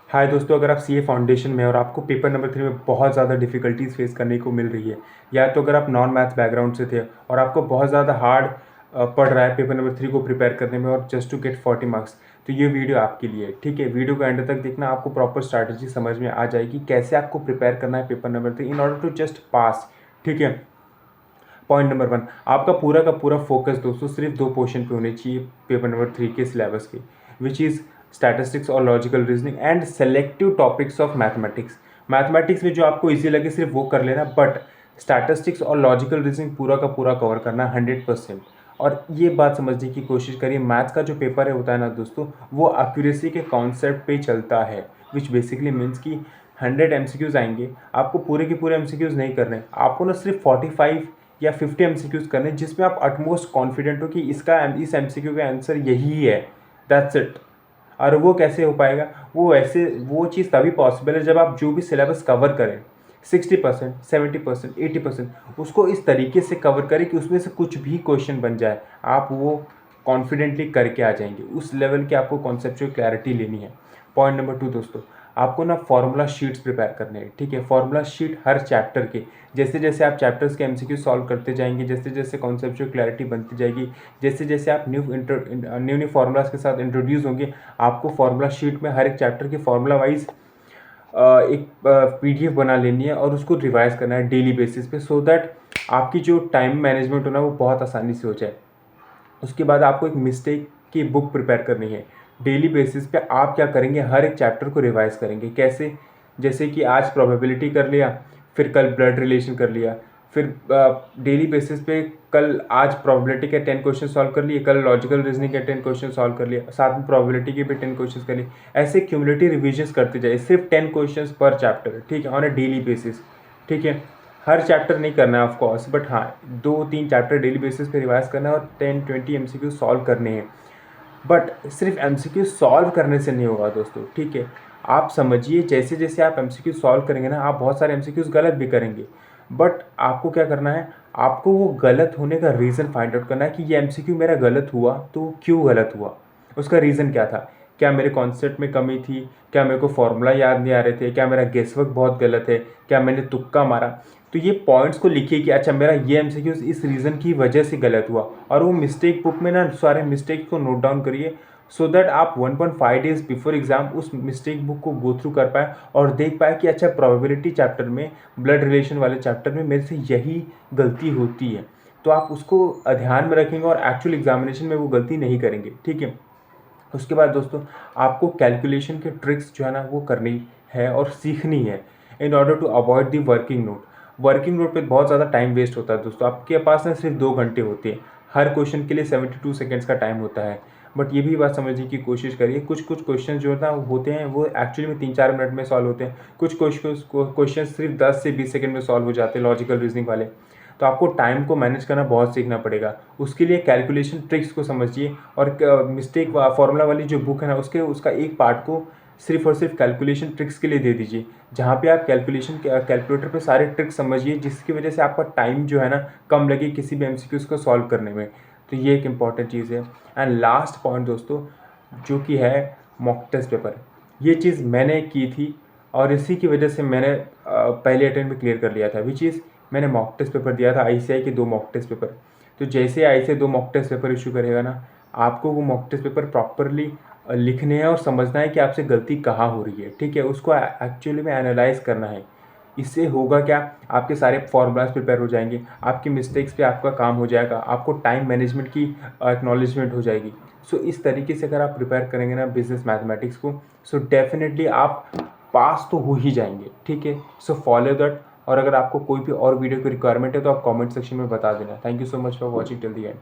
हाय दोस्तों, अगर आप सीए फाउंडेशन में और आपको पेपर नंबर 3 में बहुत ज़्यादा डिफ़िकल्टीज फेस करने को मिल रही है, या तो अगर आप नॉन मैथ्स बैकग्राउंड से थे और आपको बहुत ज़्यादा हार्ड पड़ रहा है पेपर नंबर 3 को प्रिपेयर करने में और जस्ट टू गेट 40 मार्क्स, तो ये वीडियो आपके लिए। ठीक है, वीडियो को एंड तक देखना, आपको प्रॉपर स्ट्रैटेजी समझ में आ जाएगी कैसे आपको प्रिपेयर करना है paper number 3 in order to just pass. ठीक है, पॉइंट नंबर 1, आपका पूरा का पूरा फोकस दोस्तों सिर्फ 2 पोर्शन पे होने चाहिए पेपर नंबर 3 के सिलेबस के, विच इज़ स्टैटिस्टिक्स और logical reasoning and selective topics of mathematics. Mathematics में जो आपको इजी लगे सिर्फ वो कर लेना, बट स्टैटिस्टिक्स और लॉजिकल रीजनिंग पूरा का पूरा कवर करना 100%। और ये बात समझने की कोशिश करिए, मैथ्स का जो पेपर है होता है ना दोस्तों, वो एक्यूरेसी के कॉन्सेप्ट पे चलता है, विच बेसिकली मीन्स कि 100 एमसीक्यूज़ आएंगे, आपको पूरे के पूरे एमसीक्यूज़ नहीं करने, आपको ना सिर्फ 45 या 50 एमसीक्यूज़ करने जिसमें आप अटमोस्ट कॉन्फिडेंट हो कि इस एमसीक्यू का आंसर यही है, दैट्स इट। और वो कैसे हो पाएगा? वो चीज़ तभी पॉसिबल है जब आप जो भी सिलेबस कवर करें 60%, 70%, 80% उसको इस तरीके से कवर करें कि उसमें से कुछ भी क्वेश्चन बन जाए, आप वो कॉन्फिडेंटली करके आ जाएंगे। उस लेवल की आपको कॉन्सेप्चुअल क्लैरिटी लेनी है। पॉइंट नंबर 2 दोस्तों, आपको ना फॉर्मूला शीट्स प्रिपेयर करने हैं। ठीक है, फॉर्मूला शीट हर चैप्टर के, जैसे जैसे आप चैप्टर्स के एमसीक्यू सॉल्व करते जाएंगे, जैसे जैसे कॉन्सेप्चुअल क्लैरिटी बनती जाएगी, जैसे जैसे आप न्यू फार्मूलाज के साथ इंट्रोड्यूस होंगे, आपको फार्मूला शीट में हर एक चैप्टर के फार्मूला वाइज एक पीडीएफ बना लेनी है और उसको रिवाइज करना है डेली बेसिस पे, सो दैट आपकी जो टाइम मैनेजमेंट होना वो बहुत आसानी से हो जाए। उसके बाद आपको एक मिस्टेक की बुक प्रिपेयर करनी है। डेली बेसिस पे आप क्या करेंगे, हर एक चैप्टर को रिवाइज करेंगे। कैसे? जैसे कि आज प्रोबेबिलिटी कर लिया, फिर कल ब्लड रिलेशन कर लिया, फिर डेली बेसिस पे कल आज प्रोबेबिलिटी के 10 क्वेश्चन सॉल्व कर लिए, कल लॉजिकल रीजनिंग के 10 क्वेश्चन सॉल्व कर लिए, साथ में प्रोबेबिलिटी के भी 10 क्वेश्चन कर लिए। ऐसे क्यूमुलेटिव रिविजन्स करते जाए, सिर्फ 10 क्वेश्चन पर चैप्टर। ठीक है, ऑन अ डेली बेसिस। ठीक है, हर चैप्टर नहीं करना है ऑफ कोर्स, बट हाँ 2-3 चैप्टर डेली बेसिस पे रिवाइज करना है और 10-20 एमसीक्यू सॉल्व करने हैं। बट सिर्फ एमसीक्यू सॉल्व करने से नहीं होगा दोस्तों। ठीक है, आप समझिए, जैसे जैसे आप एमसीक्यू सॉल्व करेंगे ना, आप बहुत सारे एमसीक्यूज गलत भी करेंगे, बट आपको क्या करना है, आपको वो गलत होने का रीज़न फाइंड आउट करना है कि ये एमसीक्यू मेरा गलत हुआ तो क्यों गलत हुआ, उसका रीज़न क्या था। क्या मेरे कॉन्सेप्ट में कमी थी? क्या मेरे को फॉर्मूला याद नहीं आ रहे थे? क्या मेरा गेसवर्क बहुत गलत है? क्या मैंने तुक्का मारा? तो ये पॉइंट्स को लिखिए कि अच्छा मेरा ये एमसीक्यू इस रीज़न की वजह से गलत हुआ, और वो मिस्टेक बुक में ना सारे मिस्टेक को नोट डाउन करिए, सो दैट आप 1.5 डेज बिफोर एग्जाम उस मिस्टेक बुक को गो थ्रू कर पाए और देख पाए कि अच्छा प्रोबेबिलिटी चैप्टर में, ब्लड रिलेशन वाले चैप्टर में मेरे से यही गलती होती है, तो आप उसको ध्यान में रखेंगे और एक्चुअल एग्जामिनेशन में वो गलती नहीं करेंगे। ठीक है, उसके बाद दोस्तों आपको कैलकुलेशन के ट्रिक्स जो है ना वो करनी है और सीखनी है in order to avoid the working note. Working note पे बहुत ज़्यादा टाइम वेस्ट होता है दोस्तों। आपके पास ना सिर्फ 2 घंटे होते हैं, हर क्वेश्चन के लिए 72 सेकेंड्स का टाइम होता है। बट ये भी बात समझने की कोशिश करिए, कुछ कुछ क्वेश्चन जो ना होते हैं वो एक्चुअली में 3-4 मिनट में सॉल्व होते हैं, कुछ क्वेश्चन सिर्फ 10 से 20 सेकंड में सॉल्व हो जाते हैं, लॉजिकल रीजनिंग वाले। तो आपको टाइम को मैनेज करना बहुत सीखना पड़ेगा। उसके लिए कैलकुलेशन ट्रिक्स को समझिए, और मिस्टेक फार्मूला वाली जो बुक है ना उसका एक पार्ट को सिर्फ और सिर्फ कैलकुलेशन ट्रिक्स के लिए दे दीजिए, जहाँ पे आप कैलकुलेटर पे सारे ट्रिक्स समझिए, जिसकी वजह से आपका टाइम जो है ना कम लगे किसी भी एमसीक्यूज को सॉल्व करने में। तो ये एक इंपॉर्टेंट चीज़ है। एंड लास्ट पॉइंट दोस्तों, जो कि है मॉक टेस्ट पेपर। ये चीज़ मैंने की थी और इसी की वजह से मैंने पहले अटेम्प्ट में क्लियर कर लिया था, विच इज़ मैंने मॉक टेस्ट पेपर दिया था, आईसीआई के 2 मॉक टेस्ट पेपर। तो जैसे ICI 2 mock test paper issue करेगा ना, आपको वो मॉक टेस्ट पेपर प्रॉपरली लिखने हैं और समझना है कि आपसे गलती कहाँ हो रही है। ठीक है, उसको एक्चुअली में एनालाइज करना है। इससे होगा क्या, आपके सारे फॉर्मूलाज प्रिपेयर हो जाएंगे, आपकी मिस्टेक्स पे आपका काम हो जाएगा, आपको टाइम मैनेजमेंट की एक्नॉलेजमेंट हो जाएगी। सो इस तरीके से अगर आप प्रिपेयर करेंगे ना बिजनेस मैथमेटिक्स को, सो डेफिनेटली आप पास तो हो ही जाएंगे। ठीक है, सो फॉलो दैट। और अगर आपको कोई भी और वीडियो की रिक्वायरमेंट है तो आप कमेंट सेक्शन में बता देना। Thank you so much for watching till the end.